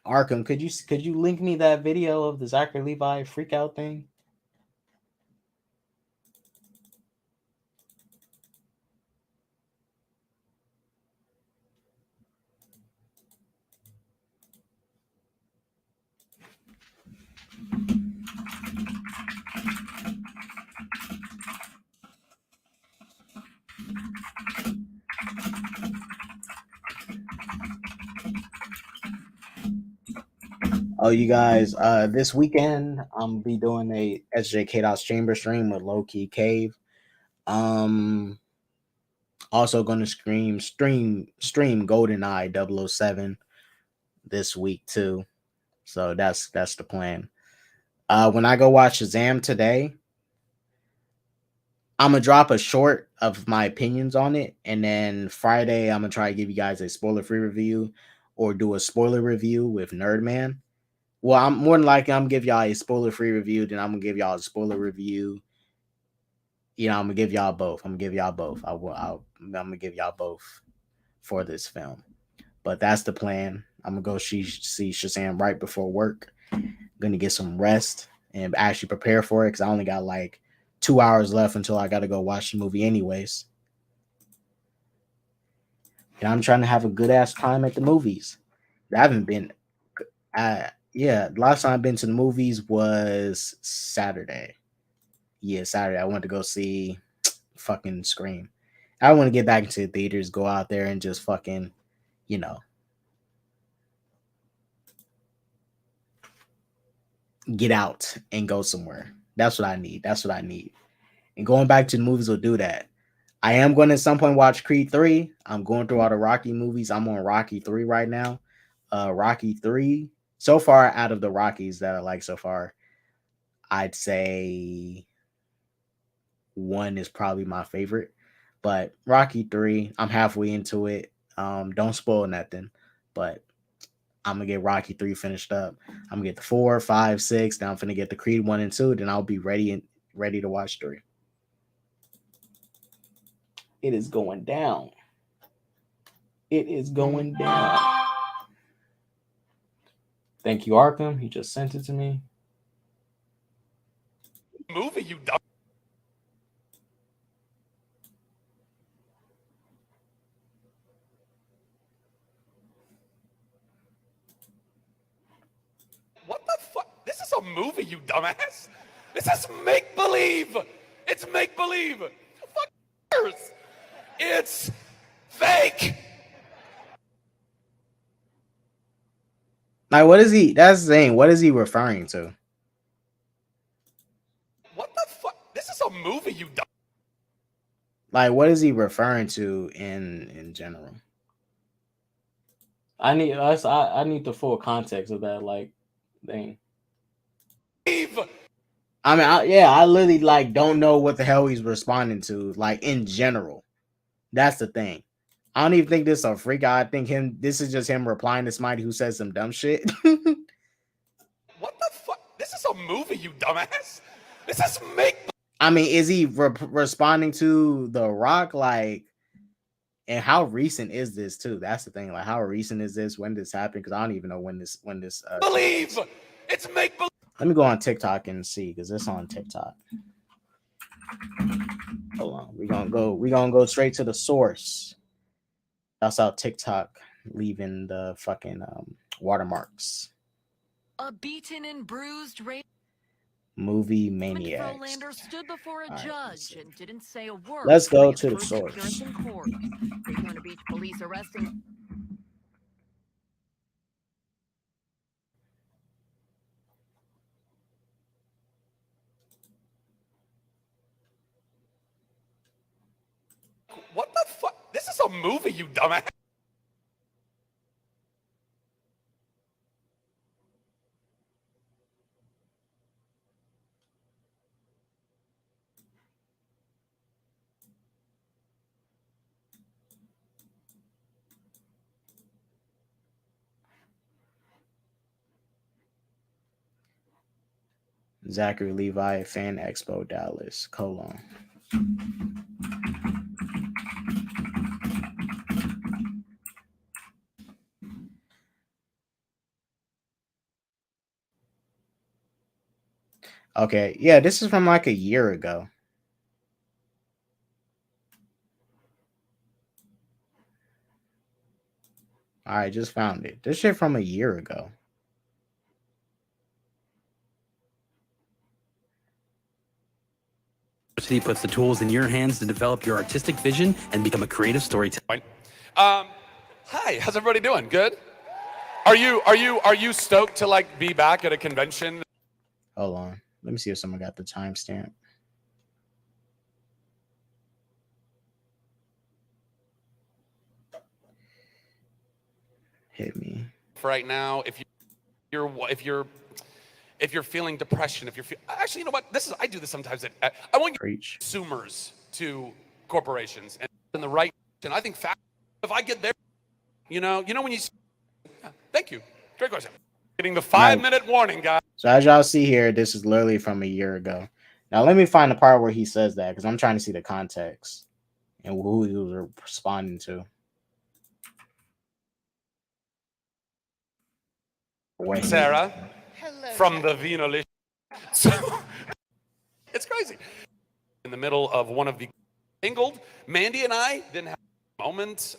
Arkham, could you link me that video of the Zachary Levi freakout thing? Oh, you guys, this weekend I'm be doing a SJ Chaos Chamber stream with Low Key Cave. Also going to stream GoldenEye 007 this week too. So that's the plan. When I go watch Shazam today, I'm gonna drop a short of my opinions on it, and then Friday I'm gonna try to give you guys a spoiler-free review or do a spoiler review with Nerdman. Well, I'm more than likely I'm gonna give y'all a spoiler-free review, then I'm gonna give y'all a spoiler review. You know, I'm gonna give y'all both. I'm gonna give y'all both for this film. But that's the plan. I'm gonna go see Shazam right before work. I'm gonna get some rest and actually prepare for it because I only got like 2 hours left until I gotta go watch the movie anyways. And I'm trying to have a good ass time at the movies. I haven't been last time I've been to the movies was Saturday. Yeah, Saturday. I went to go see fucking Scream. I want to get back into the theaters, go out there and just fucking, you know, get out and go somewhere. That's what I need. And going back to the movies will do that. I am going to at some point watch Creed 3. I'm going through all the Rocky movies. I'm on Rocky 3 right now. Rocky 3. So far, out of the Rockies that I like so far, I'd say 1 is probably my favorite. But Rocky 3, I'm halfway into it. Don't spoil nothing. But I'm going to get Rocky 3 finished up. I'm going to get the 4, 5, 6. Then I'm going to get the Creed 1 and 2. Then I'll be ready to watch 3. It is going down. It is going down. Thank you, Arkham. He just sent it to me. Movie, you dumb. What the fuck? This is a movie, you dumbass. This is make-believe. It's make-believe. Fuck cares? It's fake. Like, what is he? That's the thing. What is he referring to? What the fuck? This is a movie, you dumb. Like, what is he referring to in general? I need the full context of that like thing. I mean, I literally like don't know what the hell he's responding to. Like in general, that's the thing. I don't even think this is a freak out. I think this is just him replying to somebody who says some dumb shit. What the fuck? This is a movie, you dumbass. This is make. I mean, is he responding to The Rock? Like, and how recent is this too? That's the thing. Like, how recent is this? When this happened? Because I don't even know when this. Believe. It's make believe. Let me go on TikTok and see because it's on TikTok. Hold on, we gonna go straight to the source. That's how TikTok leaving the fucking watermarks. A beaten and bruised Movie maniacs. Frolander stood before a judge and didn't say a word. Let's go during his to the first source. appearance in court. Daytona Beach police arresting. What the fuck? This is a movie, you dumbass. Zachary Levi, Fan Expo Dallas, : Okay, yeah, this is from like a year ago. I just found it. This shit from a year ago. University puts the tools in your hands to develop your artistic vision and become a creative storyteller. Hi, how's everybody doing? Good? Are you stoked to like be back at a convention? Hold on. Let me see if someone got the timestamp. Hit me. Right now, if you're feeling depression, actually, you know what? I do this sometimes. I want Preach. consumers to corporations and in the right. And I think if I get there, you know when you. Thank you. Great question. Getting the 5-minute warning, guys. So as y'all see here, this is literally from a year ago. Now let me find the part where he says that because I'm trying to see the context and who he was responding to. Sarah. Hello. From the Vino. So it's crazy. In the middle of one of the Tangled, Mandy and I didn't have a moment.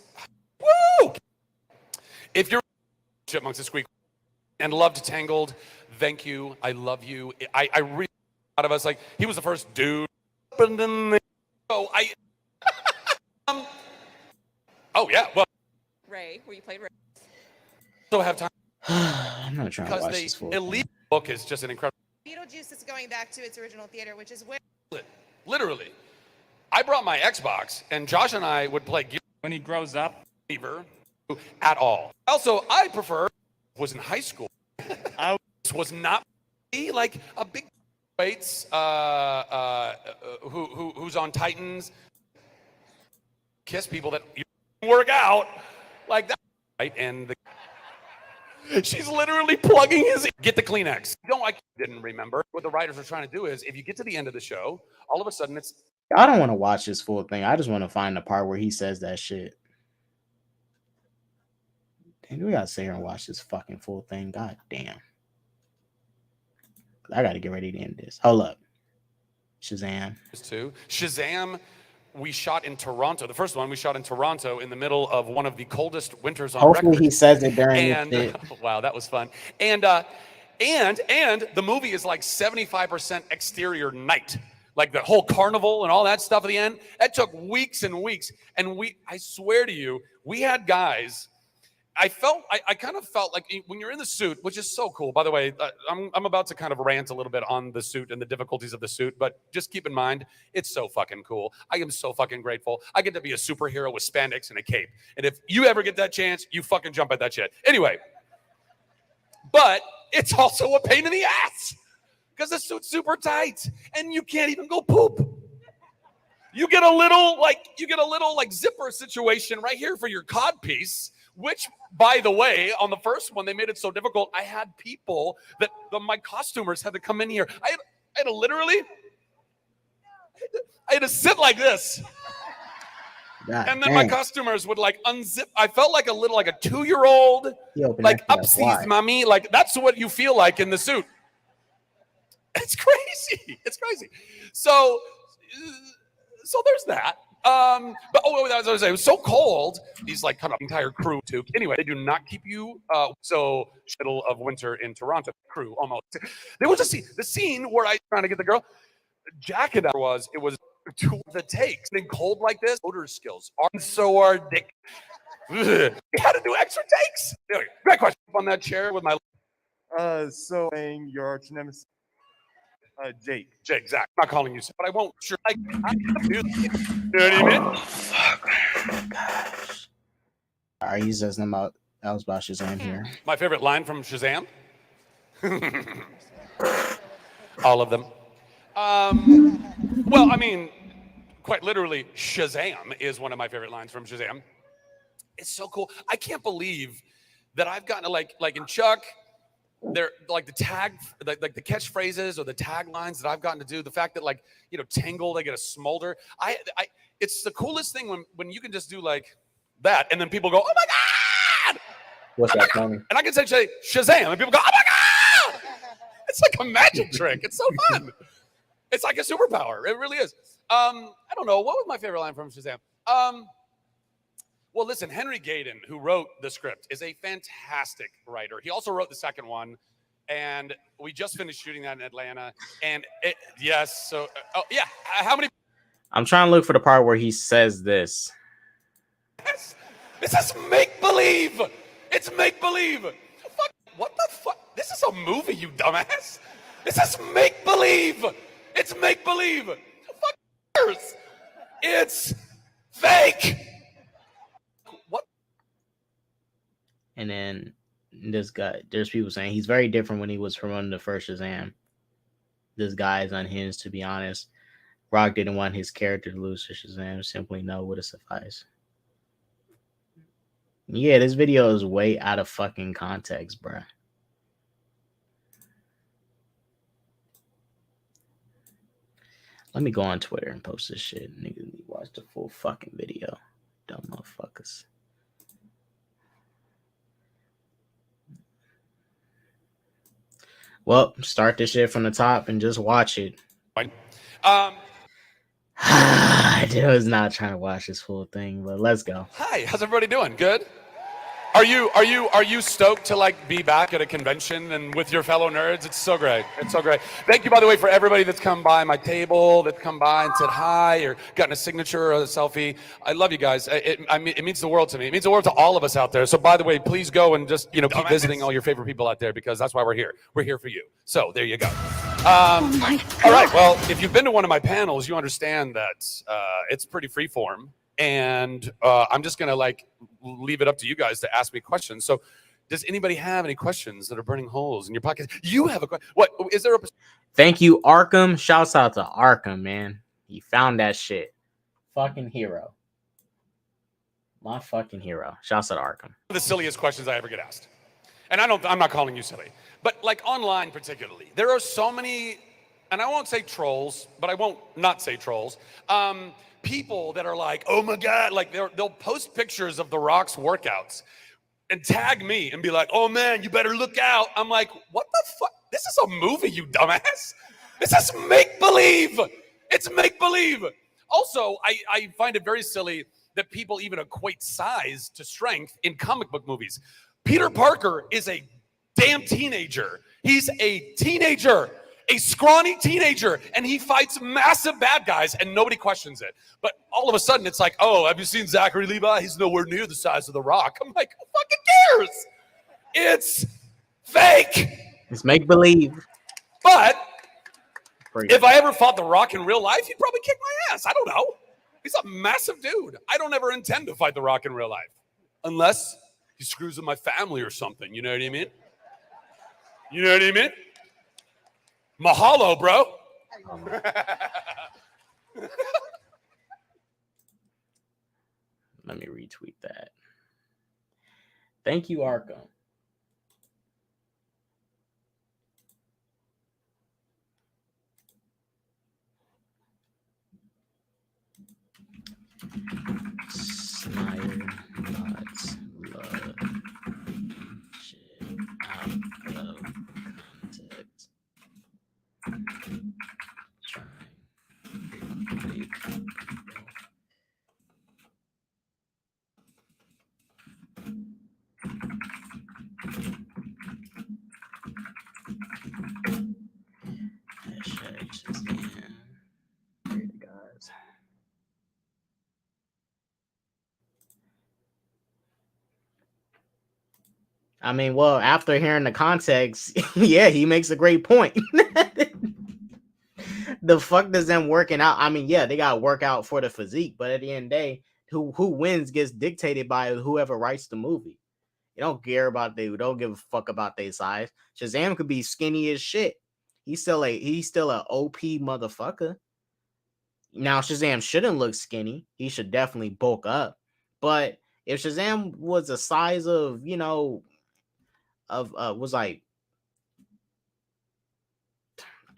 Woo! If you're Chipmunks and Squeak and loved Tangled, thank you. I love you. I really out of us like he was the first dude. Oh, oh yeah. Well, Ray, where you played Ray. So have time. I'm not trying to watch this full Elite book is just an incredible. Beetlejuice is going back to its original theater, which is where. Literally, I brought my Xbox, and Josh and I would play when he grows up. At all. Also, I prefer was in high school. I was not like a big weights. Who's on Titans? Kiss people that work out like that, right? And she's literally plugging his. Get the Kleenex. No, I didn't remember. What the writers are trying to do is, if you get to the end of the show, all of a sudden it's. I don't want to watch this full thing. I just want to find the part where he says that shit. Damn, we gotta sit here and watch this fucking full thing. God damn. I gotta get ready to end this. Hold up. Shazam. Shazam. We shot in Toronto. The first one we shot in Toronto in the middle of one of the coldest winters on Hopefully record. he says it during and wow, that was fun. And the movie is like 75% exterior night. Like the whole carnival and all that stuff at the end. That took weeks and weeks. And I swear to you, we had guys. I kind of felt like when you're in the suit, which is so cool. By the way, I'm about to kind of rant a little bit on the suit and the difficulties of the suit, but just keep in mind, it's so fucking cool. I am so fucking grateful. I get to be a superhero with spandex and a cape. And if you ever get that chance, you fucking jump at that shit. Anyway, but it's also a pain in the ass because the suit's super tight and you can't even go poop. You get a little like zipper situation right here for your cod piece. Which, by the way, on the first one, they made it so difficult. I had people that my costumers had to come in here. I had to literally, I had to sit like this. God and then damn. my costumers would like unzip. I felt like a 2-year-old, like upseas mommy. Like that's what you feel like in the suit. It's crazy. It's crazy. So there's that. But that's what I was saying. It was so cold. He's like kind of entire crew too. Anyway, they do not keep you so middle of winter in Toronto. Crew almost. There was the scene where I trying to get the girl. Jacket was it was two the takes. Being cold like this, motor skills aren't so ridiculous. You had to do extra takes. Anyway, great question on that chair with my. So saying your arch nemesis, Jake. Jake, Zach. I'm not calling you, but I won't. Sure, I do. You know what I mean? Oh, fuck. Gosh. All right, he says nothing about else about Shazam here. My favorite line from Shazam. All of them. Well, I mean, quite literally, Shazam is one of my favorite lines from Shazam. It's so cool. I can't believe that I've gotten to like in Chuck. They're like the tag, like the catchphrases or the taglines that I've gotten to do. The fact that like Tangle, they get a smolder. It's the coolest thing when you can just do like that, and then people go, "Oh my god!" What's that funny? And I can say Shazam, and people go, "Oh my god!" It's like a magic trick. It's so fun. It's like a superpower. It really is. I don't know. What was my favorite line from Shazam? Well, listen, Henry Gayden, who wrote the script, is a fantastic writer. He also wrote the second one, and we just finished shooting that in Atlanta. And how many? I'm trying to look for the part where he says this. This is make-believe. It's make-believe. What the fuck? This is a movie, you dumbass. This is make-believe. It's make-believe. Fuck cares? It's fake. What? And then this guy, there's people saying he's very different when he was promoting the first Shazam. This guy is unhinged, to be honest. Rock didn't want his character to lose to Shazam. Simply no would have sufficed. Yeah, this video is way out of fucking context, bruh. Let me go on Twitter and post this shit. Niggas watch the full fucking video. Dumb motherfuckers. Well, start this shit from the top and just watch it. I was not trying to watch this full thing, but let's go. Hi, how's everybody doing? Good? Are you stoked to like be back at a convention and with your fellow nerds? It's so great. It's so great. Thank you, by the way, for everybody that's come by my table, that's come by and said hi or gotten a signature or a selfie. I love you guys. It means the world to me. It means the world to all of us out there. So by the way, please go and just keep visiting all your favorite people out there because that's why we're here. We're here for you. So there you go. Oh my God. All right. Well, if you've been to one of my panels, you understand that it's pretty freeform. And I'm just going to leave it up to you guys to ask me questions. So does anybody have any questions that are burning holes in your pocket? You have a question. What is there? Thank you, Arkham. Shouts out to Arkham, man. He found that shit. Fucking hero. My fucking hero. Shouts out to Arkham. The silliest questions I ever get asked. And I'm not calling you silly. But like online particularly, there are so many, and I won't say trolls, but I won't not say trolls. People that are like, oh my God, like they'll post pictures of The Rock's workouts and tag me and be like, oh man, you better look out. I'm like, what the fuck? This is a movie, you dumbass. This is make-believe. It's make-believe. Also, I find it very silly that people even equate size to strength in comic book movies. Peter Parker is a damn teenager. He's a teenager. A scrawny teenager, and he fights massive bad guys, and nobody questions it. But all of a sudden, it's like, oh, have you seen Zachary Levi? He's nowhere near the size of The Rock. I'm like, who fucking cares? It's fake. It's make-believe. But if I ever fought The Rock in real life, he'd probably kick my ass. I don't know. He's a massive dude. I don't ever intend to fight The Rock in real life. Unless he screws with my family or something. You know what I mean? You know what I mean? Mahalo, bro. Let me retweet that. Thank you, Arkham. Snyder nuts love shit out of context. I mean, well, after hearing the context, yeah, he makes a great point. The fuck does them working out? I mean, yeah, they got to work out for the physique, but at the end of the day, who wins gets dictated by whoever writes the movie. You don't care about don't give a fuck about their size. Shazam could be skinny as shit. He's still a OP motherfucker. Now Shazam shouldn't look skinny. He should definitely bulk up. But if Shazam was the size of, was like,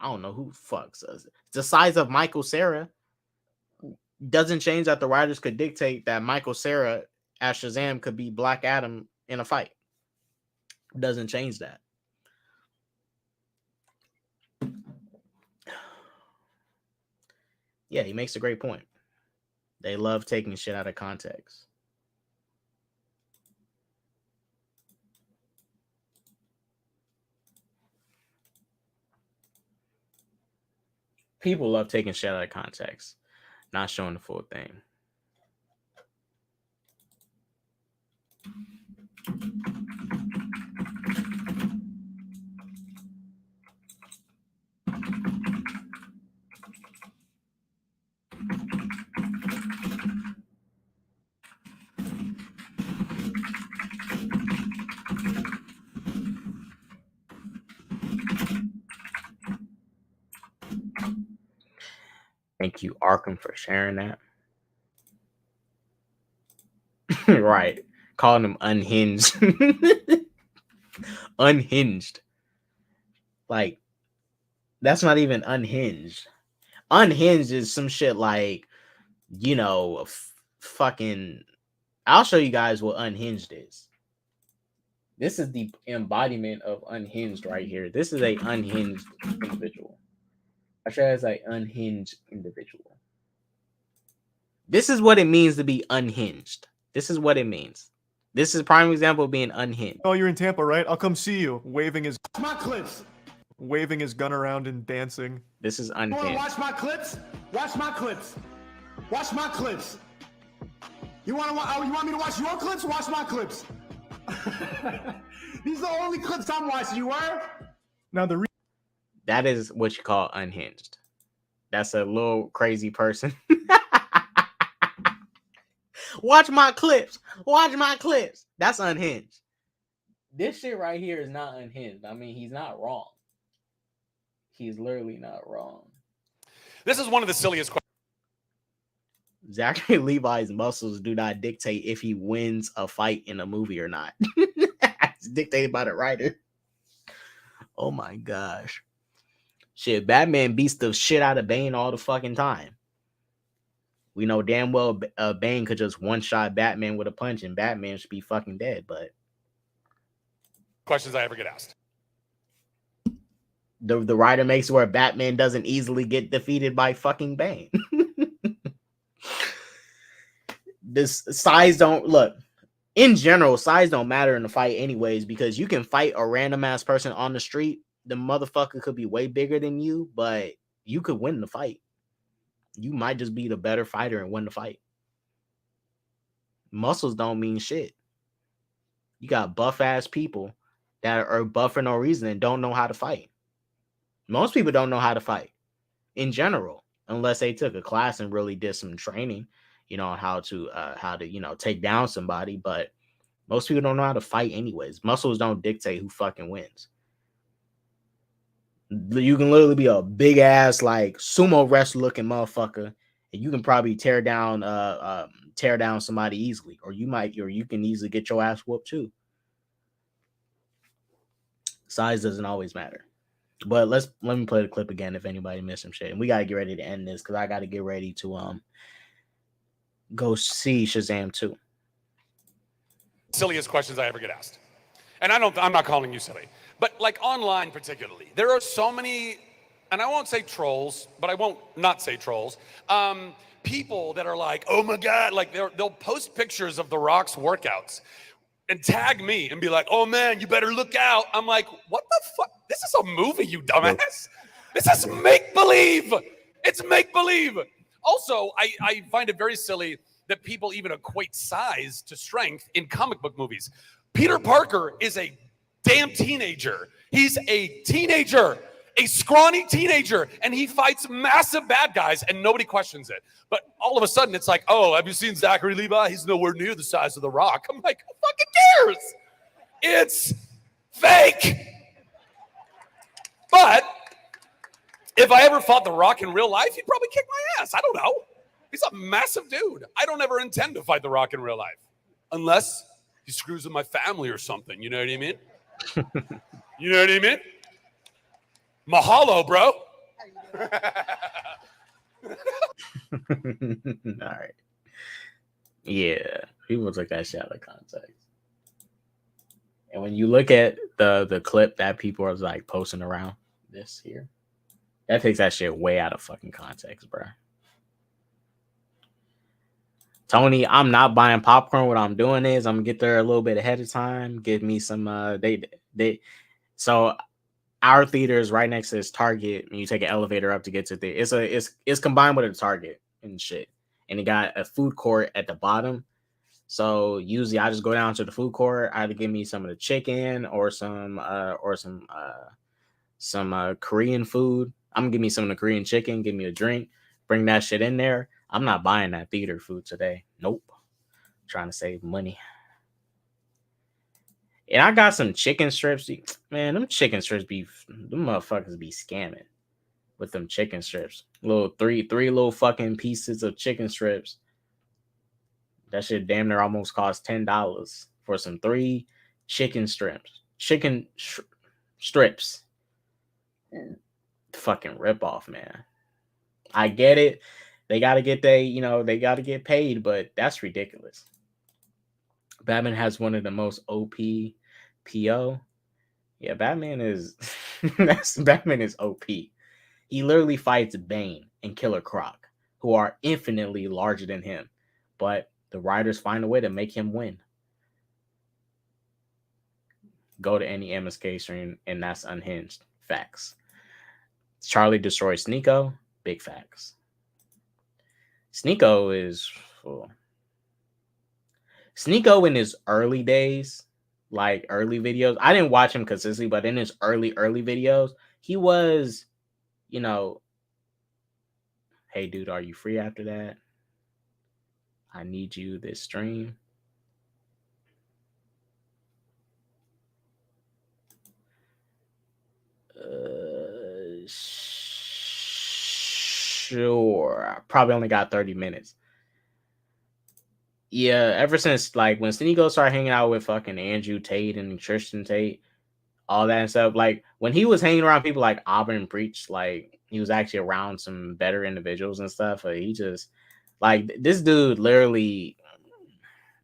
I don't know who fucks us. The size of Michael Cera doesn't change that the writers could dictate that Michael Cera as Shazam could be Black Adam in a fight. Doesn't change that. Yeah, he makes a great point. They love taking shit out of context. People love taking shit out of context, not showing the full thing. Thank you, Arkham, for sharing that. Right. Calling him unhinged. Unhinged. Like, that's not even unhinged. Unhinged is some shit like, fucking. I'll show you guys what unhinged is. This is the embodiment of unhinged right here. This is a unhinged individual. I show you as an unhinged individual. This is what it means to be unhinged. This is what it means. This is a prime example of being unhinged. Oh, you're in Tampa, right? I'll come see you. Waving his clips. Waving his gun around and dancing. This is unhinged. Watch my clips. Watch my clips. Watch my clips. You want me to watch your clips? Watch my clips. These are the only clips I'm watching. You are? Now that is what you call unhinged. That's a little crazy person. Watch my clips. Watch my clips. That's unhinged. This shit right here is not unhinged. I mean, he's not wrong. He's literally not wrong. This is one of the silliest questions. Zachary Levi's muscles do not dictate if he wins a fight in a movie or not. It's dictated by the writer. Oh my gosh. Shit, Batman beats the shit out of Bane all the fucking time. We know damn well Bane could just one-shot Batman with a punch and Batman should be fucking dead, but... Questions I ever get asked. The writer makes it where Batman doesn't easily get defeated by fucking Bane. This size don't... Look, in general, size don't matter in the fight anyways, because you can fight a random-ass person on the street. The motherfucker could be way bigger than you, but you could win the fight. You might just be the better fighter and win the fight. Muscles don't mean shit. You got buff-ass people that are buff for no reason and don't know how to fight. Most people don't know how to fight in general, unless they took a class and really did some training, how to take down somebody. But most people don't know how to fight anyways. Muscles don't dictate who fucking wins. You can literally be a big ass like sumo wrestler looking motherfucker, and you can probably tear down somebody easily, or you can easily get your ass whooped too. Size doesn't always matter. But let me play the clip again if anybody missed some shit. And we gotta get ready to end this because I gotta get ready to go see Shazam 2. Silliest questions I ever get asked. And I'm not calling you silly. But like online particularly, there are so many, and I won't say trolls, but I won't not say trolls, people that are like, oh my God, like they'll post pictures of The Rock's workouts and tag me and be like, oh man, you better look out. I'm like, what the fuck? This is a movie, you dumbass. This is make-believe. It's make-believe. Also, I find it very silly that people even equate size to strength in comic book movies. Peter Parker is a damn teenager. He's a teenager, a scrawny teenager, and he fights massive bad guys, and nobody questions it. But all of a sudden, it's like, oh, have you seen Zachary Levi? He's nowhere near the size of The Rock. I'm like, who fucking cares? It's fake. But if I ever fought The Rock in real life, he'd probably kick my ass. I don't know. He's a massive dude. I don't ever intend to fight The Rock in real life unless he screws with my family or something. You know what I mean? You know what I mean? Mahalo, bro. All right. Yeah, people took that shit out of context. And when you look at the clip that people are like posting around this here, that takes that shit way out of fucking context, bro. Tony, I'm not buying popcorn. What I'm doing is I'm gonna get there a little bit ahead of time. Give me some so our theater is right next to this Target, and you take an elevator up to get to the it's combined with a Target and shit. And it got a food court at the bottom. So usually I just go down to the food court, either give me some of the chicken or some Korean food. I'm gonna give me some of the Korean chicken, give me a drink, bring that shit in there. I'm not buying that theater food today. Nope. I'm trying to save money. And I got some chicken strips. Man, them chicken strips them motherfuckers be scamming with them chicken strips. Little three little fucking pieces of chicken strips. That shit damn near almost cost $10 for some 3 chicken strips. Strips. Fucking rip off, man. I get it. They gotta get they gotta get paid, but that's ridiculous. Batman has one of the most OP PO. Yeah, Batman is Batman is OP. He literally fights Bane and Killer Croc, who are infinitely larger than him, but the writers find a way to make him win. Go to any MSK stream, and that's unhinged. Facts. Charlie destroys Sneeko. Big facts. Sneeko in his early days, like early videos. I didn't watch him consistently, but in his early videos, he was, hey dude, are you free after that? I need you this stream. Sure. I probably only got 30 minutes. Yeah, ever since like when Sneeko started hanging out with fucking Andrew Tate and Tristan Tate, all that and stuff, like when he was hanging around people like Auburn Breach, like he was actually around some better individuals and stuff. But he just like this dude literally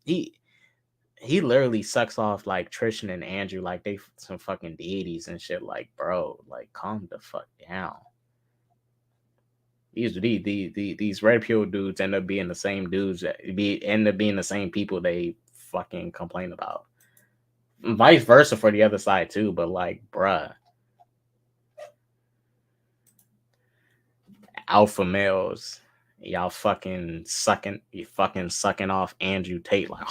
he literally sucks off like Tristan and Andrew like they some fucking deities and shit. Like, bro, like calm the fuck down. These red pill dudes end up being the same dudes end up being the same people they fucking complain about. And vice versa for the other side too, but like, bruh. Alpha males, y'all fucking sucking off Andrew Tate like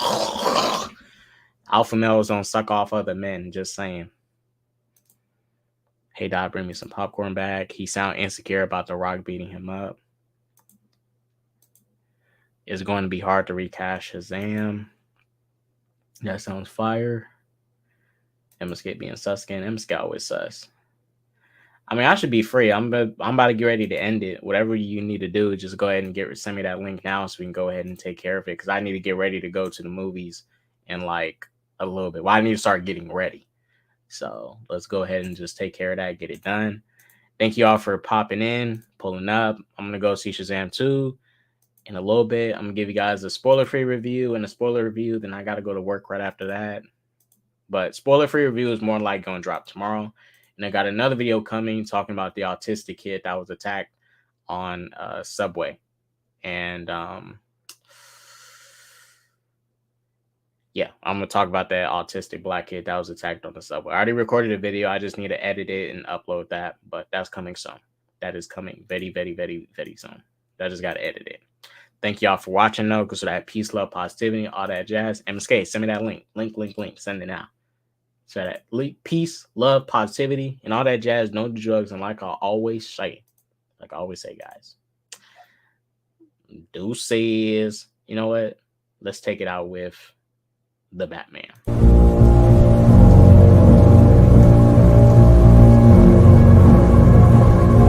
alpha males don't suck off other men, just saying. Hey, Dad, bring me some popcorn back. He sound insecure about The Rock beating him up. It's going to be hard to recast Shazam. That sounds fire. MSK being sus again. MSK always sus. I mean, I should be free. I'm about to get ready to end it. Whatever you need to do, just go ahead and send me that link now so we can go ahead and take care of it. Because I need to get ready to go to the movies in like a little bit. Well, I need to start getting ready. So let's go ahead and just take care of that, get it done. Thank you all for popping in, pulling up. I'm going to go see Shazam 2 in a little bit. I'm going to give you guys a spoiler-free review and a spoiler review. Then I got to go to work right after that. But spoiler-free review is more like going to drop tomorrow. And I got another video coming talking about the autistic kid that was attacked on Subway. And yeah, I'm going to talk about that autistic black kid that was attacked on the subway. I already recorded a video. I just need to edit it and upload that. But that's coming soon. That is coming very, very, very, very soon. I just got to edit it. Thank y'all for watching, though. Because of that peace, love, positivity, all that jazz. MSK, send me that link. Link. Send it now. So that peace, love, positivity, and all that jazz. No drugs. And like I always say, guys, Deuces. You know what? Let's take it out with the Batman.